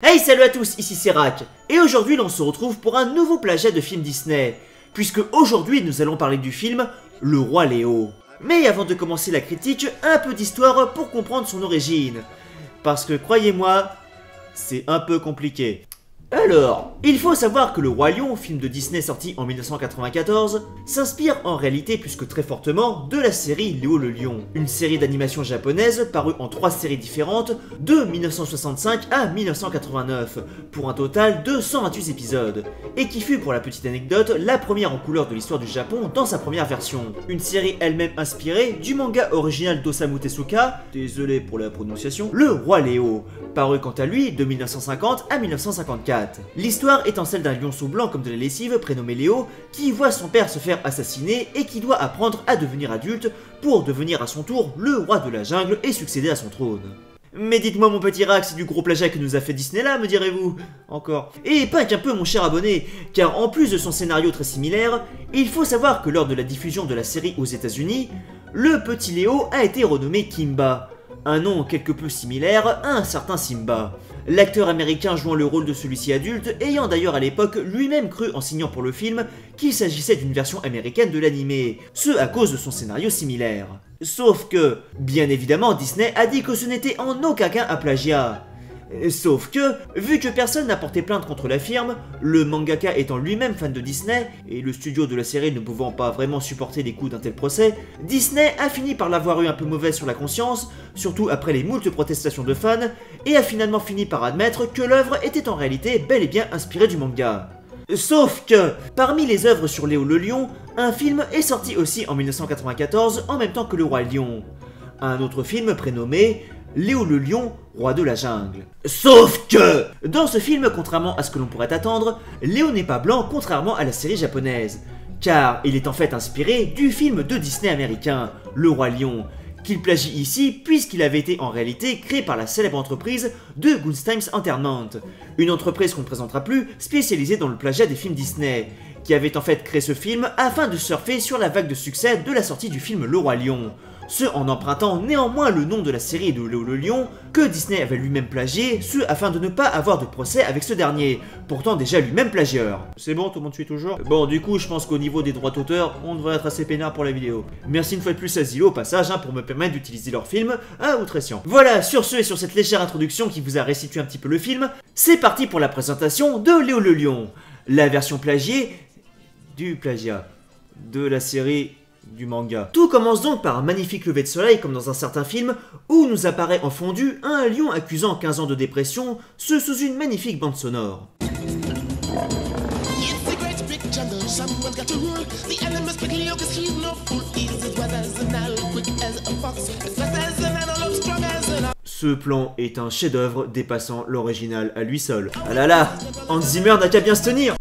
Hey, salut à tous, ici c'est Rak, et aujourd'hui l'on se retrouve pour un nouveau plagiat de film Disney, puisque aujourd'hui nous allons parler du film Le Roi Léo. Mais avant de commencer la critique, un peu d'histoire pour comprendre son origine, parce que croyez-moi, c'est un peu compliqué. Alors, il faut savoir que Le Roi Lion, film de Disney sorti en 1994, s'inspire en réalité plus que très fortement de la série Léo le Lion, une série d'animation japonaise parue en 3 séries différentes de 1965 à 1989, pour un total de 128 épisodes, et qui fut pour la petite anecdote la première en couleur de l'histoire du Japon dans sa première version. Une série elle-même inspirée du manga original d'Osamu Tezuka, désolé pour la prononciation, Le Roi Léo, paru quant à lui de 1950 à 1954. L'histoire étant celle d'un lionceau blanc comme de la lessive prénommé Léo qui voit son père se faire assassiner et qui doit apprendre à devenir adulte pour devenir à son tour le roi de la jungle et succéder à son trône. Mais dites-moi mon petit Rak, c'est du gros plagiat que nous a fait Disney là, me direz-vous? Encore. Et pas qu'un peu mon cher abonné, car en plus de son scénario très similaire, il faut savoir que lors de la diffusion de la série aux États-Unis, le petit Léo a été renommé Kimba, un nom quelque peu similaire à un certain Simba. L'acteur américain jouant le rôle de celui-ci adulte, ayant d'ailleurs à l'époque lui-même cru en signant pour le film qu'il s'agissait d'une version américaine de l'animé, ce à cause de son scénario similaire. Sauf que, bien évidemment, Disney a dit que ce n'était en aucun cas un plagiat. Sauf que, vu que personne n'a porté plainte contre la firme, le mangaka étant lui-même fan de Disney, et le studio de la série ne pouvant pas vraiment supporter les coups d'un tel procès, Disney a fini par l'avoir eu un peu mauvaise sur la conscience, surtout après les moultes protestations de fans, et a finalement fini par admettre que l'œuvre était en réalité bel et bien inspirée du manga. Sauf que, parmi les œuvres sur Léo le Lion, un film est sorti aussi en 1994 en même temps que Le Roi Lion. Un autre film prénommé Léo le Lion, roi de la jungle. Sauf que, dans ce film, contrairement à ce que l'on pourrait attendre, Léo n'est pas blanc contrairement à la série japonaise, car il est en fait inspiré du film de Disney américain, Le Roi Lion, qu'il plagie ici puisqu'il avait été en réalité créé par la célèbre entreprise de Good Times Entertainment, une entreprise qu'on ne présentera plus, spécialisée dans le plagiat des films Disney, qui avait en fait créé ce film afin de surfer sur la vague de succès de la sortie du film Le Roi Lion, ce en empruntant néanmoins le nom de la série de Léo le Lion que Disney avait lui-même plagié, ce afin de ne pas avoir de procès avec ce dernier, pourtant déjà lui-même plagieur. C'est bon, tout le monde suit toujours? Bon, du coup, je pense qu'au niveau des droits d'auteur, on devrait être assez peinard pour la vidéo. Merci une fois de plus à Zillow au passage, pour me permettre d'utiliser leur film à outre escient. Voilà, sur ce et sur cette légère introduction qui vous a restitué un petit peu le film, c'est parti pour la présentation de Léo le Lion, la version plagiée du plagiat de la série du manga. Tout commence donc par un magnifique lever de soleil comme dans un certain film où nous apparaît en fondu un lion accusant 15 ans de dépression, ce sous une magnifique bande sonore. Ce plan est un chef-d'œuvre dépassant l'original à lui seul. Ah là là, Hans Zimmer n'a qu'à bien se tenir.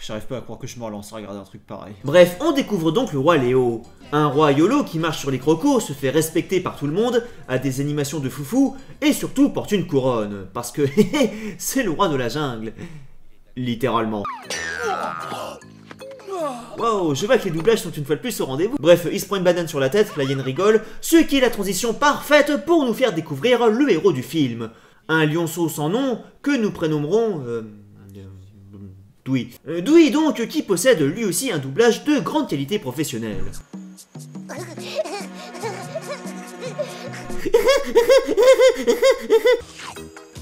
J'arrive pas à croire que je me relance à regarder un truc pareil. Bref, on découvre donc le roi Léo. Un roi YOLO qui marche sur les crocos, se fait respecter par tout le monde, a des animations de foufou, et surtout porte une couronne. Parce que c'est le roi de la jungle. Littéralement. Wow, je vois que les doublages sont une fois de plus au rendez-vous. Bref, il se prend une banane sur la tête, la hyène rigole, ce qui est la transition parfaite pour nous faire découvrir le héros du film. Un lionceau sans nom que nous prénommerons... Dewey. Dewey donc, qui possède lui aussi un doublage de grande qualité professionnelle.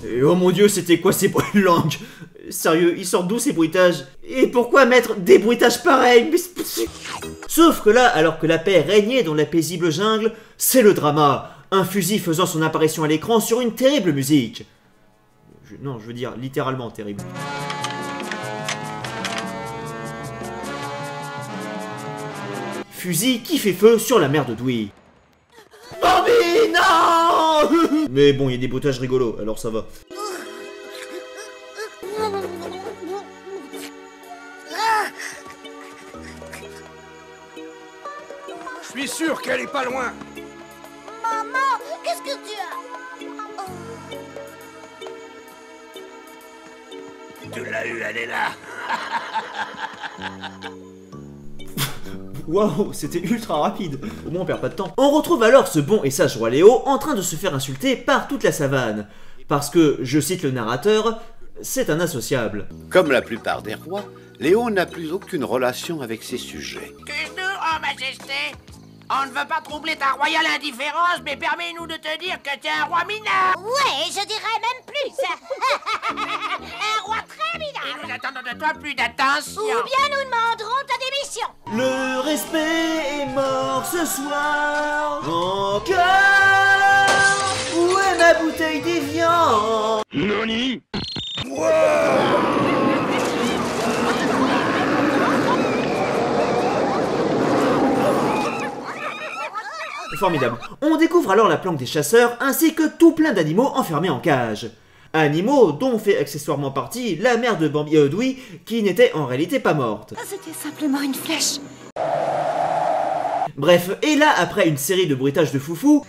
Et oh mon dieu, c'était quoi ces bruits de langue? Sérieux, ils sortent d'où ces bruitages? Et pourquoi mettre des bruitages pareils? Sauf que là, alors que la paix régnait dans la paisible jungle, c'est le drama. Un fusil faisant son apparition à l'écran sur une terrible musique. Non, je veux dire littéralement terrible. Fusil qui fait feu sur la mère de Dewey. Bambi, non! Mais bon, il y a des bruitages rigolos, alors ça va. Je suis sûr qu'elle est pas loin. Maman, qu'est-ce que tu as? Tu l'as eu, elle est là. Waouh, c'était ultra rapide. Au moins on perd pas de temps. On retrouve alors ce bon et sage roi Léo en train de se faire insulter par toute la savane. Parce que, je cite le narrateur, c'est un associable. Comme la plupart des rois, Léo n'a plus aucune relation avec ses sujets. Que nous, oh majesté, on ne veut pas troubler ta royale indifférence, mais permets-nous de te dire que t'es un roi mineur. Ouais, je dirais même plus. Un roi très Et minable. nous attendons de toi plus d'attention. Ou bien nous demanderons ta démission. Le respect est mort ce soir. Encore. Où est ma bouteille d'Evian? Nani? Formidable. On découvre alors la planque des chasseurs ainsi que tout plein d'animaux enfermés en cage. Animaux dont fait accessoirement partie la mère de Bambi et Odui qui n'était en réalité pas morte. C'était simplement une flèche. Bref, et là après une série de bruitages de foufou,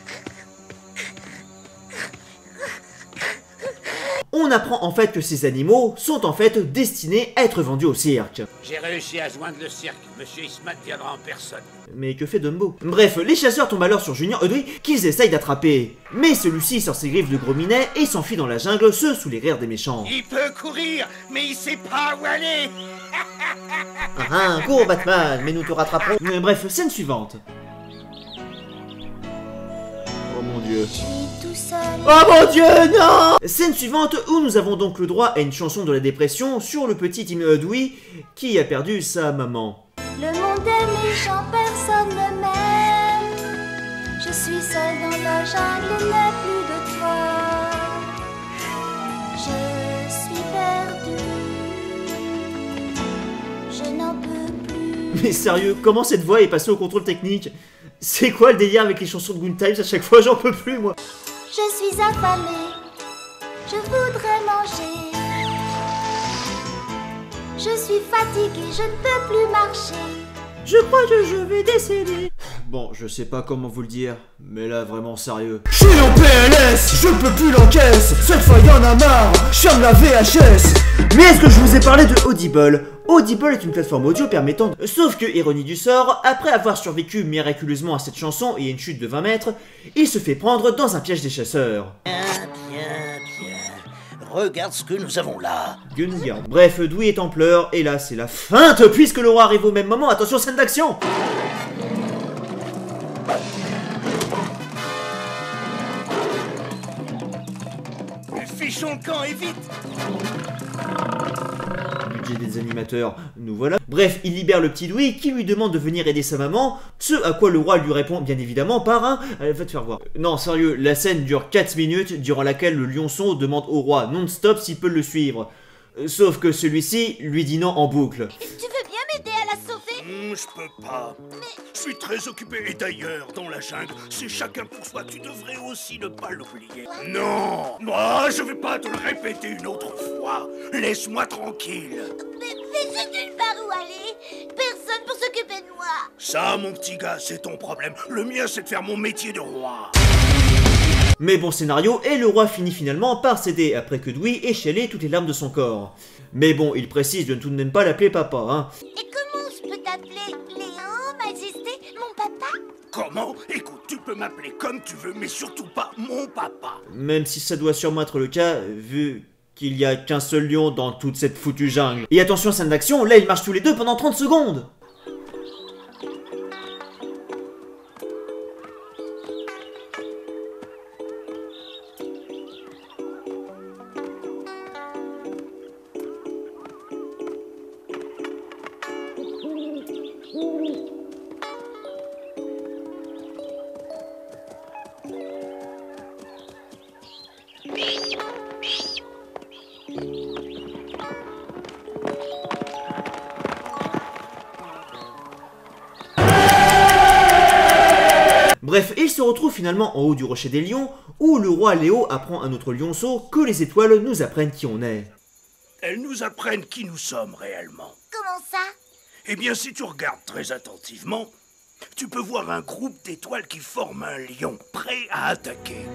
on apprend en fait que ces animaux sont en fait destinés à être vendus au cirque. J'ai réussi à joindre le cirque. Monsieur Ismat viendra en personne. Mais que fait Dumbo? Bref, les chasseurs tombent alors sur Junior Odui qu'ils essayent d'attraper. Mais celui-ci sort ses griffes de gros minet et s'enfuit dans la jungle, ce sous les rires des méchants. Il peut courir, mais il sait pas où aller. Cours Batman, mais nous te rattraperons. Bref, scène suivante. Oh mon dieu. Je suis tout seul. Oh mon dieu, non! Scène suivante où nous avons donc le droit à une chanson de la dépression sur le petit Timmy Odui qui a perdu sa maman. Le monde est méchant, personne ne m'aime. Je suis seule dans la jungle, il n'est plus de toi. Je suis perdue. Je n'en peux plus. Mais sérieux, comment cette voix est passée au contrôle technique? C'est quoi le délire avec les chansons de Good Times à chaque fois? J'en peux plus moi. Je suis affamée. Je voudrais manger. Je suis fatiguée, je ne peux plus marcher. Je crois que je vais décéder. Bon, je sais pas comment vous le dire, mais là vraiment sérieux. Je suis en PLS, je peux plus l'encaisse. Cette fois y'en a marre, je ferme la VHS. Mais est-ce que je vous ai parlé de Audible? Audible est une plateforme audio permettant de... Sauf que, ironie du sort, après avoir survécu miraculeusement à cette chanson et à une chute de 20 mètres, il se fait prendre dans un piège des chasseurs. Bien. Regarde ce que nous avons là. Dieu nous garde. Bref, Odui est en pleurs, et là c'est la feinte puisque le roi arrive au même moment. Attention, scène d'action! Fichons le camp et vite. Budget des animateurs, nous voilà. Bref, il libère le petit Louis qui lui demande de venir aider sa maman, ce à quoi le roi lui répond bien évidemment par un « va te faire voir ». Non, sérieux, la scène dure 4 minutes durant laquelle le lionceau demande au roi non-stop s'il peut le suivre. Sauf que celui-ci lui dit non en boucle. Tu veux bien m'aider à la sauver? Je peux pas. Je suis très occupé. Et d'ailleurs, dans la jungle, c'est chacun pour soi. Tu devrais aussi ne pas l'oublier. Non, moi, je vais pas te le répéter une autre fois. Laisse-moi tranquille. Mais j'ai nulle part où aller. Personne pour s'occuper de moi. Ça, mon petit gars, c'est ton problème. Le mien, c'est de faire mon métier de roi. Mais bon scénario, et le roi finit finalement par céder après que Dewey ait chialé toutes les larmes de son corps. Mais bon, il précise de tout de même pas l'appeler papa, hein. Et comment je peux t'appeler Léo, Majesté, mon papa? Comment? Écoute, tu peux m'appeler comme tu veux, mais surtout pas mon papa. Même si ça doit sûrement être le cas, vu qu'il y a qu'un seul lion dans toute cette foutue jungle. Et attention, scène d'action, là ils marchent tous les deux pendant 30 secondes. Bref, il se retrouve finalement en haut du rocher des lions, où le roi Léo apprend à notre lionceau que les étoiles nous apprennent qui on est. Elles nous apprennent qui nous sommes réellement. Comment ça? Eh bien, si tu regardes très attentivement, tu peux voir un groupe d'étoiles qui forment un lion, prêt à attaquer.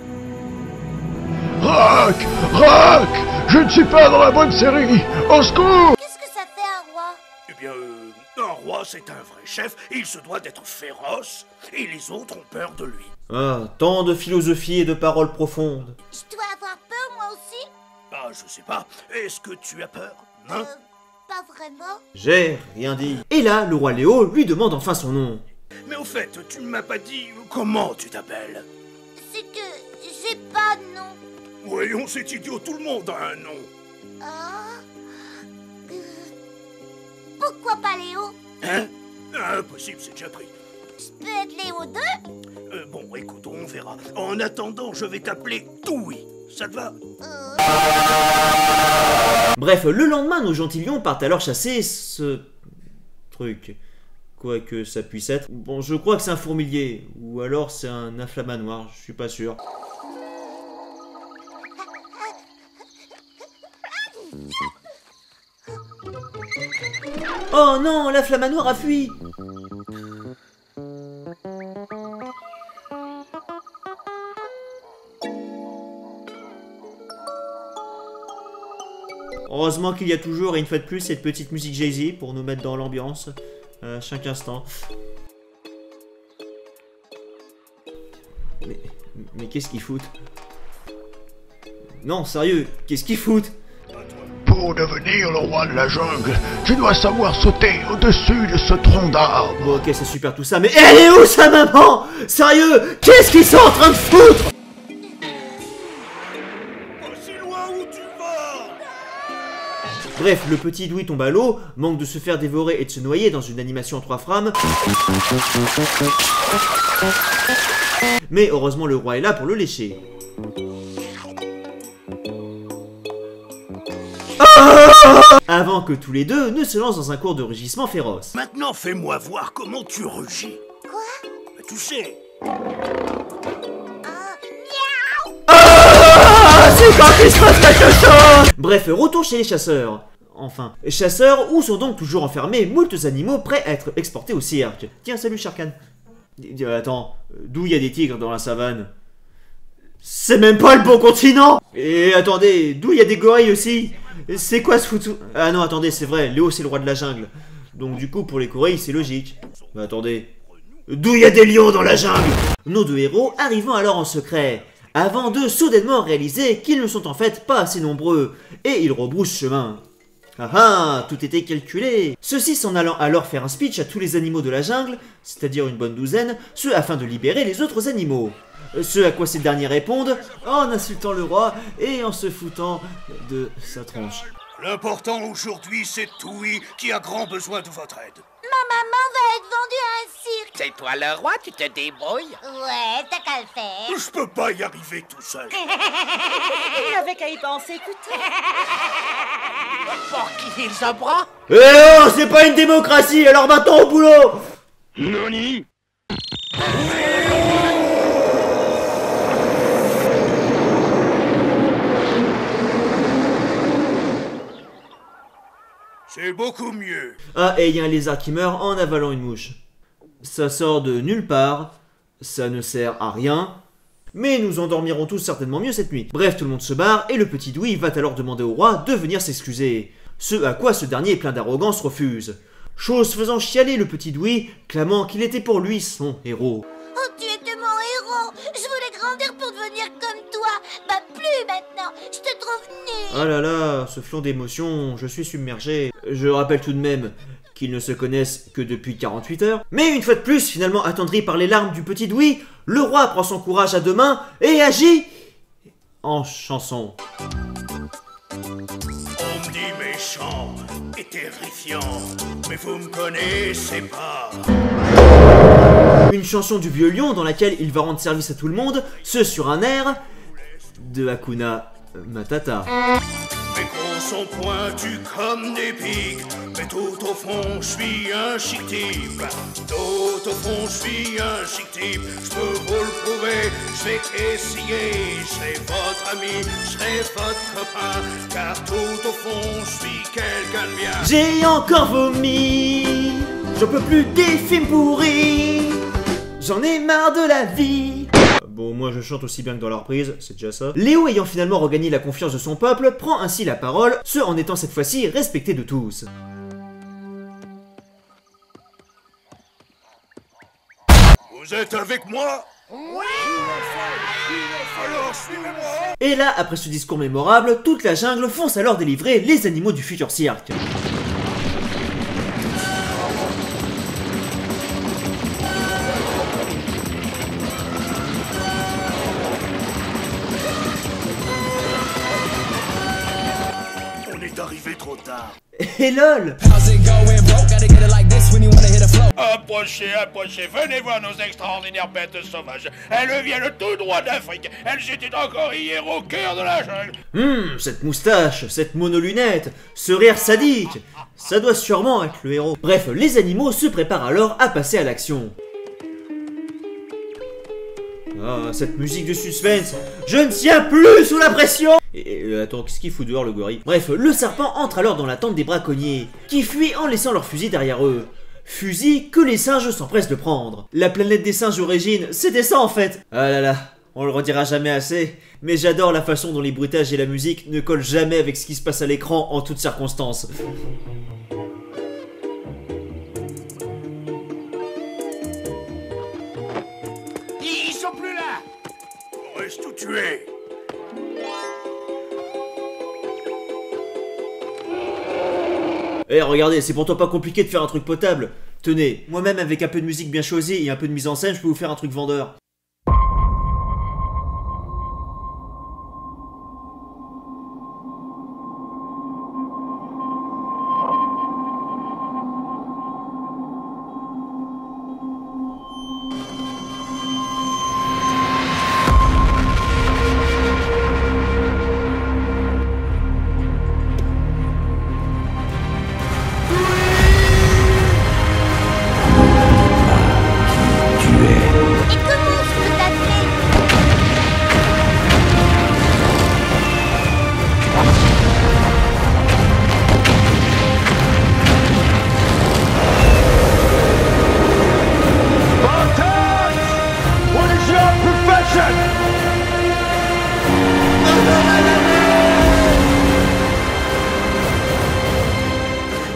Rock! Rock! Je ne suis pas dans la bonne série! Au secours! Qu'est-ce que ça fait un roi? Eh bien, un roi, c'est un vrai chef, et il se doit d'être féroce, et les autres ont peur de lui. Ah, tant de philosophie et de paroles profondes. Je dois avoir peur moi aussi? je sais pas. Est-ce que tu as peur, hein? Pas vraiment. J'ai rien dit. Et là, le roi Léo lui demande enfin son nom. Mais au fait, tu ne m'as pas dit comment tu t'appelles. C'est que j'ai pas de nom. Voyons, c'est idiot, tout le monde a un nom. Ah. Pourquoi pas Léo? Hein? Impossible, c'est déjà pris. Je peux être Léo 2? Bon, écoute, on verra. En attendant, je vais t'appeler Toui. Ça te va? Bref, le lendemain, nos gentils lions partent alors chasser ce... truc. Quoi que ça puisse être. Bon, je crois que c'est un fourmilier. Ou alors c'est un inflamanoir, je suis pas sûr. Oh non, la flamanoire a fui! Heureusement qu'il y a toujours, et une fois de plus, cette petite musique Jay-Z pour nous mettre dans l'ambiance à chaque instant. Mais qu'est-ce qu'ils foutent? Non, sérieux, qu'est-ce qu'ils foutent? Pour devenir le roi de la jungle, tu dois savoir sauter au-dessus de ce tronc d'arbre. Bon, ok, c'est super tout ça, mais elle est où sa maman? Sérieux, qu'est-ce qu'ils sont en train de foutre? Aussi loin où tu vas! Bref, le petit Douy tombe à l'eau, manque de se faire dévorer et de se noyer dans une animation en 3 frames. Mais heureusement, le roi est là pour le lécher. Avant que tous les deux ne se lancent dans un cours de rugissement féroce. Maintenant, fais-moi voir comment tu rugis. Quoi? Mais tu sais. C'est quand qu'il se passe quelque chose! Bref, retour chez les chasseurs. Enfin, chasseurs où sont donc toujours enfermés moultes animaux prêts à être exportés au cirque. Tiens, salut Sharkan. Attends, d'où il y a des tigres dans la savane? C'est même pas le bon continent! Et attendez, d'où il y a des gorilles aussi? C'est quoi ce foutu... Ah non, attendez, c'est vrai, Léo c'est le roi de la jungle. Donc du coup, pour les gorilles, c'est logique. Mais attendez, d'où il y a des lions dans la jungle? Nos deux héros arrivant alors en secret, avant de soudainement réaliser qu'ils ne sont en fait pas assez nombreux, et ils rebroussent chemin. Ah ah, tout était calculé. Ceux-ci s'en allant alors faire un speech à tous les animaux de la jungle, c'est-à-dire une bonne douzaine, ce afin de libérer les autres animaux. Ce à quoi ces derniers répondent en insultant le roi et en se foutant de sa tronche. L'important aujourd'hui, c'est Toui qui a grand besoin de votre aide. Ma maman va être vendue à un cirque. C'est toi le roi, tu te débrouilles. Ouais, t'as qu'à le faire. Je peux pas y arriver tout seul. Il avait qu'à y penser, écoute. Pour qui il se prend? Eh oh, c'est pas une démocratie, alors maintenant au boulot! Nani? C'est beaucoup mieux. Ah, et il y a un lézard qui meurt en avalant une mouche. Ça sort de nulle part, ça ne sert à rien, mais nous endormirons tous certainement mieux cette nuit. Bref, tout le monde se barre, et le petit Douy va alors demander au roi de venir s'excuser. Ce à quoi ce dernier, plein d'arrogance, refuse. Chose faisant chialer le petit Douy, clamant qu'il était pour lui son héros. Oh, tu étais mon héros. Je voulais grandir pour devenir comme toi. Bah plus maintenant. Je te trouve nul. Ah là là, ce flot d'émotions, je suis submergé. Je rappelle tout de même qu'ils ne se connaissent que depuis 48 heures. Mais une fois de plus, finalement attendri par les larmes du petit Douy, le roi prend son courage à deux mains et agit en chanson. On me dit méchant et terrifiant, mais vous me connaissez pas. Une chanson du vieux lion dans laquelle il va rendre service à tout le monde, ce sur un air de Hakuna Matata. Mes gros sont pointus comme des pics, mais tout au fond, je suis un chic type. Tout au fond, je suis un chic type. Je peux vous le prouver, je vais essayer. Je serai votre ami, je serai votre copain, car tout au fond, je suis quelqu'un de bien. J'ai encore vomi, j'en peux plus des films pourris, j'en ai marre de la vie. Bon, moi je chante aussi bien que dans la reprise, c'est déjà ça. Léo, ayant finalement regagné la confiance de son peuple, prend ainsi la parole, ce en étant cette fois-ci respecté de tous. Vous êtes avec moi? Oui, Alors suivez-moi. Et là, après ce discours mémorable, toute la jungle fonce alors délivrer les animaux du futur cirque. On est arrivé trop tard. Et lol! Approchez, approchez, venez voir nos extraordinaires bêtes sauvages. Elles viennent tout droit d'Afrique. Elles étaient encore hier au cœur de la jungle. Cette moustache, cette monolunette, ce rire sadique, ça doit sûrement être le héros. Bref, les animaux se préparent alors à passer à l'action. Ah, cette musique de suspense, je ne tiens plus sous la pression. Et attends, qu'est-ce qu'il fout dehors le gorille? Bref, le serpent entre alors dans la tente des braconniers, qui fuient en laissant leurs fusils derrière eux. Fusils que les singes s'empressent de prendre. La planète des singes origine, c'était ça en fait. Ah là là, on le redira jamais assez, mais j'adore la façon dont les bruitages et la musique ne collent jamais avec ce qui se passe à l'écran en toutes circonstances. Ils sont plus là. On reste tout tué. Eh regardez, c'est pourtant pas compliqué de faire un truc potable. Tenez, moi-même avec un peu de musique bien choisie et un peu de mise en scène, je peux vous faire un truc vendeur.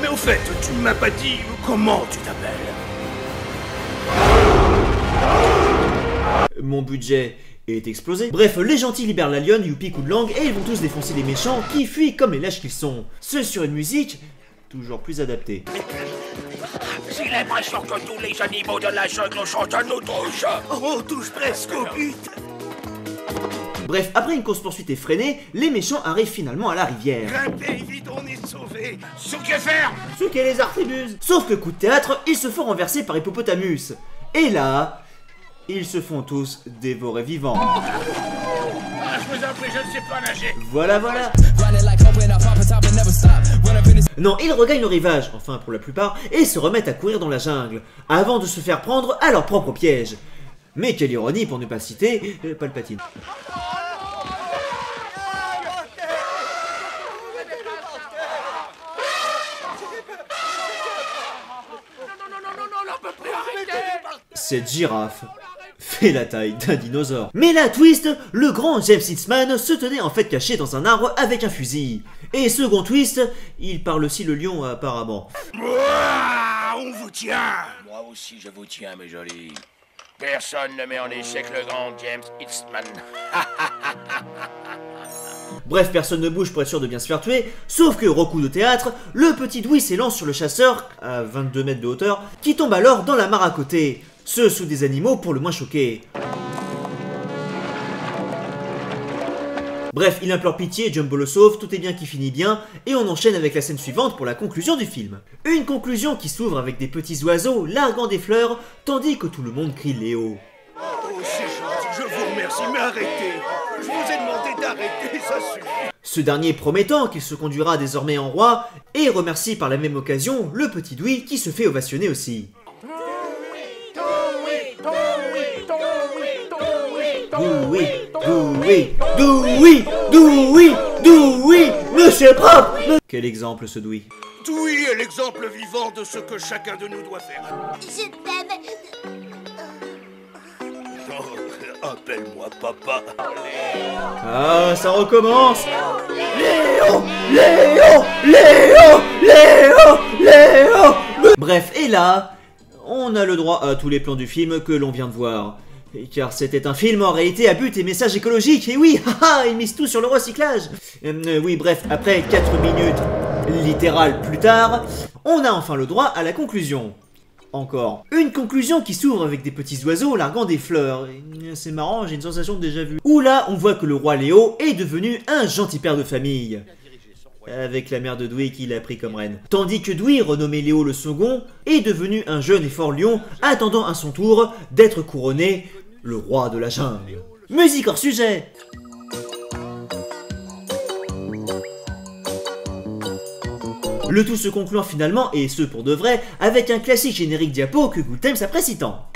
Mais au fait, tu ne m'as pas dit comment tu t'appelles. Mon budget est explosé. Bref, les gentils libèrent la lionne, Youpi, coup de langue, et ils vont tous défoncer les méchants qui fuient comme les lâches qu'ils sont. Ce sur une musique toujours plus adaptée. J'ai l'impression que tous les animaux de la jungle chantent un autre chant. On touche presque au but. Bref, après une course-poursuite effrénée, les méchants arrivent finalement à la rivière. Grimpez vite, on est sauvés. Ce que faire? Souké les artribus. Sauf que coup de théâtre, ils se font renverser par Hippopotamus. Et là, ils se font tous dévorer vivants. Je vous en prie, je ne sais pas nager. Voilà, voilà. Non, ils regagnent le rivage, enfin pour la plupart, et se remettent à courir dans la jungle, avant de se faire prendre à leur propre piège. Mais quelle ironie pour ne pas citer Palpatine. Cette girafe fait la taille d'un dinosaure. Mais la twist, le grand James Eastman se tenait en fait caché dans un arbre avec un fusil. Et second twist, il parle aussi le lion apparemment. Ouah, on vous tient. Moi aussi, je vous tiens, mes jolis. Personne ne met en échec le grand James Eastman. Bref, personne ne bouge pour être sûr de bien se faire tuer, sauf que, recoup de théâtre, le petit Dewey s'élance sur le chasseur, à 22 mètres de hauteur, qui tombe alors dans la mare à côté, ce sous des animaux pour le moins choqués. Bref, il implore pitié, Jumbo le sauve, tout est bien qui finit bien, et on enchaîne avec la scène suivante pour la conclusion du film. Une conclusion qui s'ouvre avec des petits oiseaux larguant des fleurs, tandis que tout le monde crie Léo. Oh, c'est gentil, je vous remercie, mais arrêtez. Je vous ai demandé d'arrêter, ça suffit. Ce dernier promettant qu'il se conduira désormais en roi, et remercie par la même occasion le petit Dewey qui se fait ovationner aussi. Dewey, monsieur propre. Quel exemple ce Dewey. Dewey est l'exemple vivant de ce que chacun de nous doit faire. Je t'aime. Oh, appelle-moi papa. Ah, ça recommence. Léo. Bref, et là, on a le droit à tous les plans du film que l'on vient de voir. Car c'était un film en réalité à but et message écologique, et oui, haha, ils misent tout sur le recyclage. Oui, bref, après 4 minutes littérales plus tard, on a enfin le droit à la conclusion. Encore. Une conclusion qui s'ouvre avec des petits oiseaux larguant des fleurs. C'est marrant, j'ai une sensation de déjà vu. Où là, on voit que le roi Léo est devenu un gentil père de famille. Avec la mère de Douy qui l'a pris comme reine. Tandis que Douy, renommé Léo le Second, est devenu un jeune et fort lion, attendant à son tour d'être couronné le roi de la jungle. Musique hors sujet. Le tout se concluant finalement, et ce pour de vrai, avec un classique générique diapo que Goultem s'apprécie tant.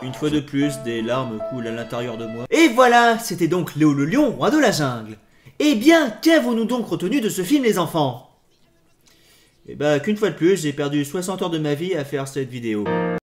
Une fois de plus, des larmes coulent à l'intérieur de moi. Et voilà, c'était donc Léo le Lion, roi de la jungle. Eh bien, qu'avons-nous donc retenu de ce film, les enfants? Eh bah, qu'une fois de plus, j'ai perdu 60 heures de ma vie à faire cette vidéo.